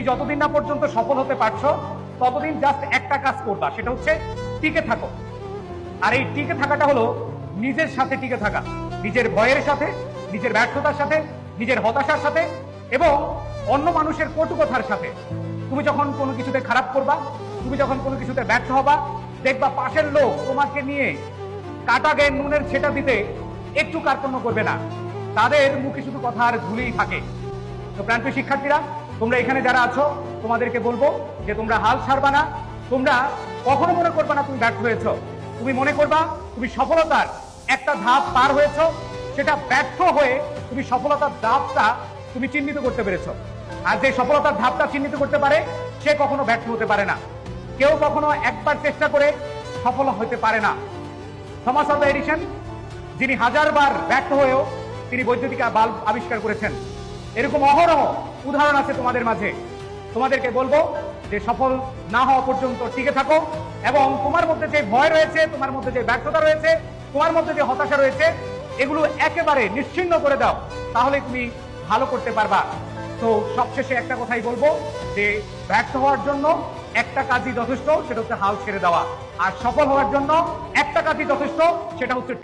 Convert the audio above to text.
যতদিন না পর্যন্ত সফল হতে পারছো ততদিন জাস্ট একটা কাজ করবা, সেটা হচ্ছে টিকে থাকো। আর এই টিকে থাকাটা হলো নিজের সাথে টিকে থাকা, নিজের ভয়ের সাথে, নিজের ব্যর্থতার সাথে, নিজের হতাশার সাথে এবং অন্য মানুষের কটু কথার সাথে। তুমি যখন কোনো কিছুতে খারাপ করবা, তুমি যখন কোনো কিছুতে ব্যর্থ হবা, দেখবা পাশের লোক তোমাকে নিয়ে কাটা গে নুনের ছেটা দিতে একটু কার্পণ্য করবে না, তাদের মুখে শুধু কথা আর ধুলেই থাকে। তো প্রান্তীয় শিক্ষার্থীরা, তোমরা এখানে যারা আছো তোমাদেরকে বলবো যে তোমরা হাল ছাড়বা না। তোমরা কখনো মনে করবা না তুমি ব্যর্থ হয়েছো, তুমি মনে করবা তুমি সফলতার একটা ধাপ পার হয়েছো, সেটা ব্যর্থ হয়ে তুমি সফলতার ধাপটা তুমি চিহ্নিত করতে পেরেছো। আর যে সফলতার ধাপটা চিহ্নিত করতে পারে সে কখনো ব্যর্থ হতে পারে না। কেউ কখনো একবার চেষ্টা করে সফল হতে পারে না। থমাস আলভা এডিসন, যিনি হাজারবার ব্যর্থ হয়েও তিনি বৈদ্যুতিক বাল্ব আবিষ্কার করেছেন, এরকম অহরহ উদাহরণ আছে তোমাদের মাঝে। তোমাদেরকে বলবো যে সফল না হওয়া পর্যন্ত টিকে থাকো এবং তোমার মধ্যে যে ভয় রয়েছে, তোমার মধ্যে যে ব্যর্থতা রয়েছে, তোমার মধ্যে যে হতাশা রয়েছে, এগুলো একেবারে নিশ্চিহ্ন করে দাও, তাহলে তুমি ভালো করতে পারবা। তো সবশেষে একটা কথাই বলবো যে ব্যর্থ হওয়ার জন্য একটা কাজই যথেষ্ট, সেটা হচ্ছে হাল ছেড়ে দেওয়া। আর সফল হওয়ার জন্য একটা কাজই যথেষ্ট, সেটা হচ্ছে